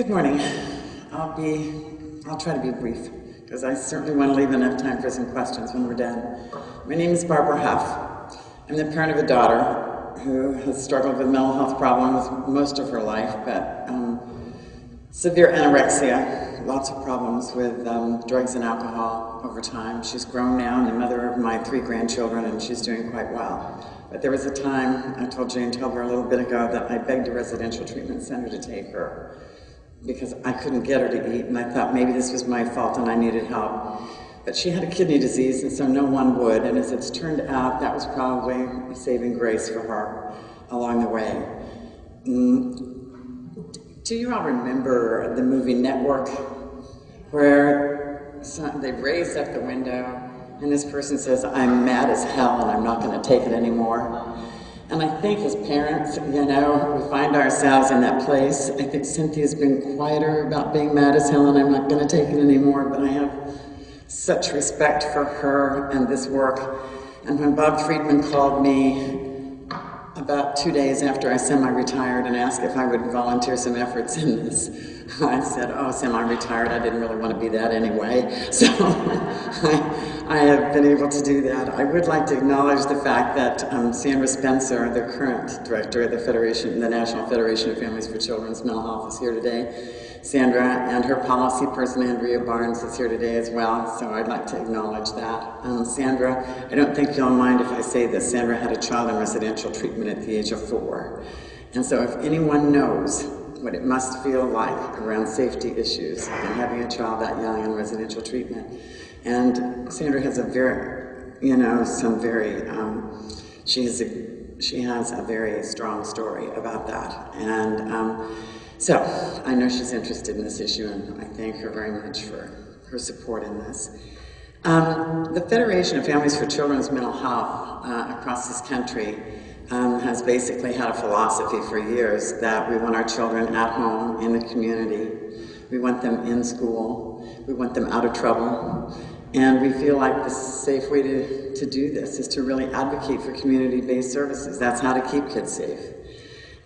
Good morning. I'll try to be brief, because I certainly want to leave enough time for some questions when we're done. My name is Barbara Huff. I'm the parent of a daughter who has struggled with mental health problems most of her life, but severe anorexia, lots of problems with drugs and alcohol over time. She's grown now and the mother of my 3 grandchildren, and she's doing quite well. But there was a time, I told Jane Telver a little bit ago, that I begged a residential treatment center to take her because I couldn't get her to eat, and I thought maybe this was my fault and I needed help. But she had a kidney disease, and so no one would, and as it's turned out, that was probably a saving grace for her along the way. Do you all remember the movie Network, where they raised up the window and this person says, "I'm mad as hell and I'm not going to take it anymore"? And I think as parents, you know, we find ourselves in that place. I think Cynthia's been quieter about being mad as hell and I'm not going to take it anymore, but I have such respect for her and this work. And when Bob Friedman called me about 2 days after I semi-retired and asked if I would volunteer some efforts in this, I said, oh, semi-retired, I didn't really want to be that anyway. So I have been able to do that. I would like to acknowledge the fact that Sandra Spencer, the current director of the National Federation of Families for Children's Mental Health, is here today. Sandra and her policy person, Andrea Barnes, is here today as well, so I'd like to acknowledge that. Sandra, I don't think you'll mind if I say this, Sandra had a child in residential treatment at the age of 4. And so if anyone knows what it must feel like around safety issues and having a child that young in residential treatment, and Sandra has a very, you know, she has a very strong story about that. And so I know she's interested in this issue, and I thank her very much for her support in this. The Federation of Families for Children's Mental Health across this country has basically had a philosophy for years that we want our children at home, in the community. We want them in school. We want them out of trouble. And we feel like the safe way to do this is to really advocate for community-based services. That's how to keep kids safe.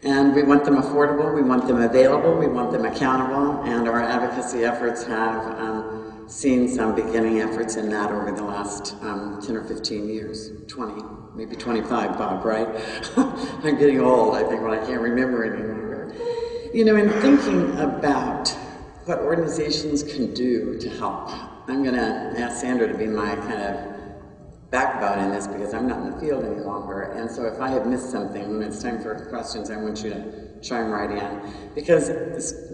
And we want them affordable, we want them available, we want them accountable, and our advocacy efforts have seen some beginning efforts in that over the last 10 or 15 years, 20, maybe 25, Bob, right? I'm getting old, I think, when I can't remember any longer. You know, in thinking about what organizations can do to help, I'm going to ask Sandra to be my kind of backbone in this because I'm not in the field any longer, and so if I have missed something, when it's time for questions, I want you to chime right in. Because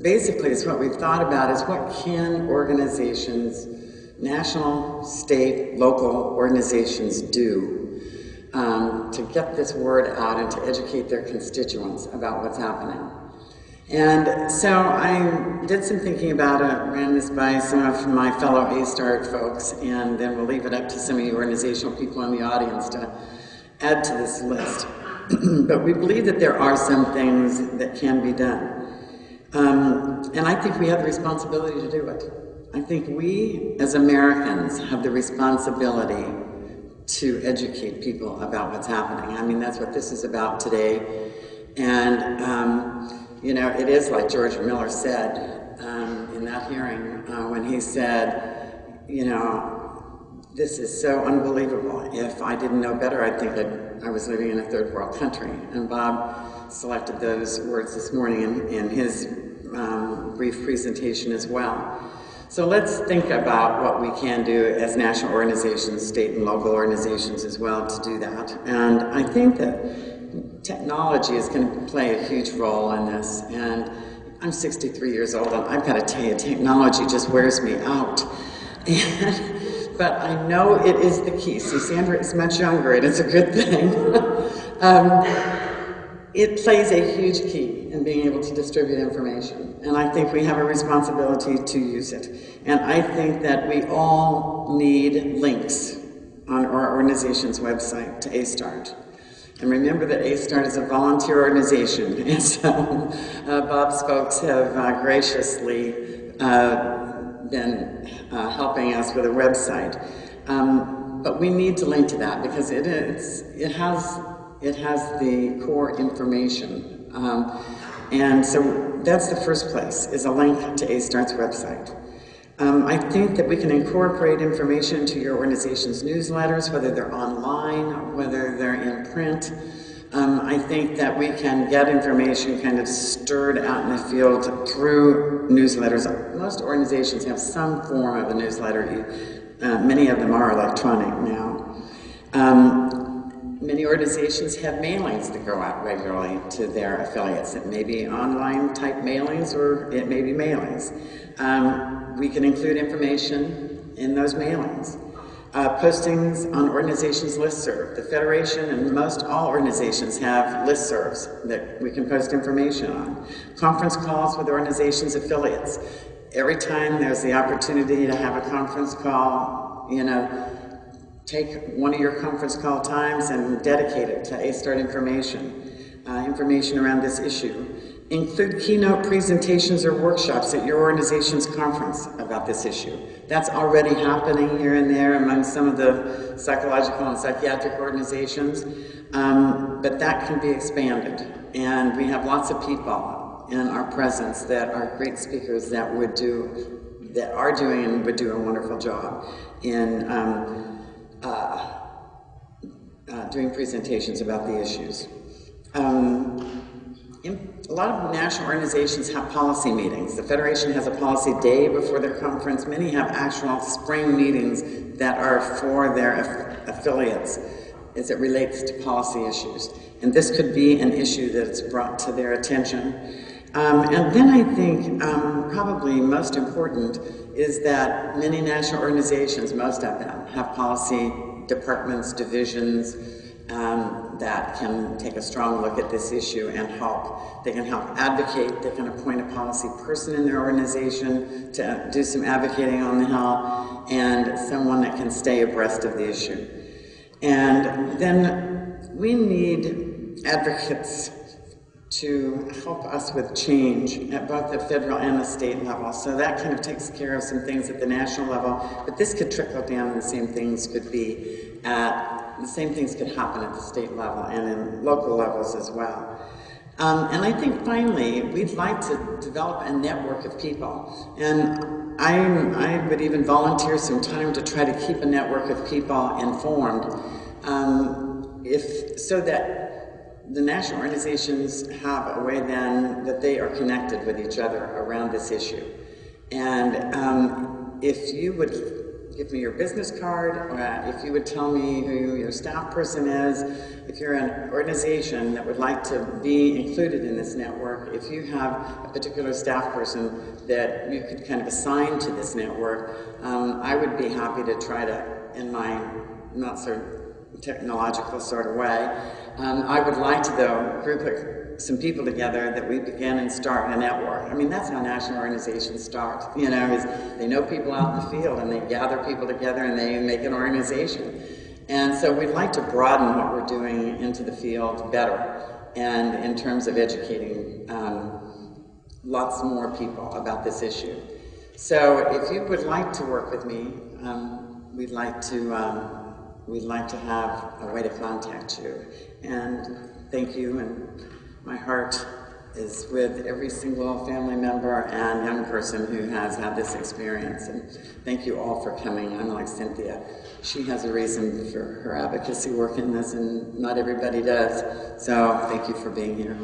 basically it's what we've thought about is what can organizations, national, state, local organizations do to get this word out and to educate their constituents about what's happening. And so I did some thinking about it, ran this by some of my fellow ASTART folks, and then we'll leave it up to some of you organizational people in the audience to add to this list. But we believe that there are some things that can be done. And I think we have the responsibility to do it. I think we, as Americans, have the responsibility to educate people about what's happening. I mean, that's what this is about today. And you know, it is like George Miller said in that hearing when he said, you know, this is so unbelievable. If I didn't know better, I'd think that I was living in a third world country. And Bob selected those words this morning in his brief presentation as well. So let's think about what we can do as national organizations, state and local organizations as well to do that. And I think that technology is going to play a huge role in this, and I'm 63 years old, and I've got to tell you, technology just wears me out. But I know it is the key. See, Sandra is much younger, and it's a good thing. It plays a huge key in being able to distribute information, and I think we have a responsibility to use it. And I think that we all need links on our organization's website to ASTART. And remember that ASTART is a volunteer organization, and so Bob's folks have graciously been helping us with a website. But we need to link to that because it has the core information. And so that's the first place, is a link to ASTART's website. I think that we can incorporate information into your organization's newsletters, whether they're online, whether they're in print. I think that we can get information kind of stirred out in the field through newsletters. Most organizations have some form of a newsletter. Many of them are electronic now. Many organizations have mailings that go out regularly to their affiliates. It may be online type mailings, or it may be mailings. We can include information in those mailings. Postings on organizations' listserv. The Federation and most all organizations have listservs that we can post information on. Conference calls with organizations' affiliates. Every time there's the opportunity to have a conference call, you know, take one of your conference call times and dedicate it to ASTART information, information around this issue. Include keynote presentations or workshops at your organization's conference about this issue. That's already happening here and there among some of the psychological and psychiatric organizations, but that can be expanded. And we have lots of people in our presence that are great speakers that are doing and would do a wonderful job in doing presentations about the issues. A lot of national organizations have policy meetings. The Federation has a policy day before their conference. Many have actual spring meetings that are for their affiliates as it relates to policy issues. And this could be an issue that's brought to their attention. And then I think probably most important is that many national organizations, most of them, have policy departments, divisions, that can take a strong look at this issue and help. They can help advocate, they can appoint a policy person in their organization to do some advocating on the Hill, and someone that can stay abreast of the issue. And then we need advocates to help us with change at both the federal and the state level. So that kind of takes care of some things at the national level, but this could trickle down, and the same things could happen at the state level and in local levels as well. And I think finally, we'd like to develop a network of people. And I would even volunteer some time to try to keep a network of people informed, so that the national organizations have a way then that they are connected with each other around this issue. And if you would give me your business card, if you would tell me who your staff person is, if you're an organization that would like to be included in this network, if you have a particular staff person that you could kind of assign to this network, I would be happy to try to, in my not so technological sort of way, I would like to, though, group some people together that we begin and start a network. I mean, that's how national organizations start, you know, is they know people out in the field and they gather people together and they make an organization. And so we'd like to broaden what we're doing into the field better, and in terms of educating lots more people about this issue. So if you would like to work with me, we'd like to have a way to contact you. And thank you, and my heart is with every single family member and young person who has had this experience. And thank you all for coming. I'm like Cynthia. She has a reason for her advocacy work in this, and not everybody does. So thank you for being here.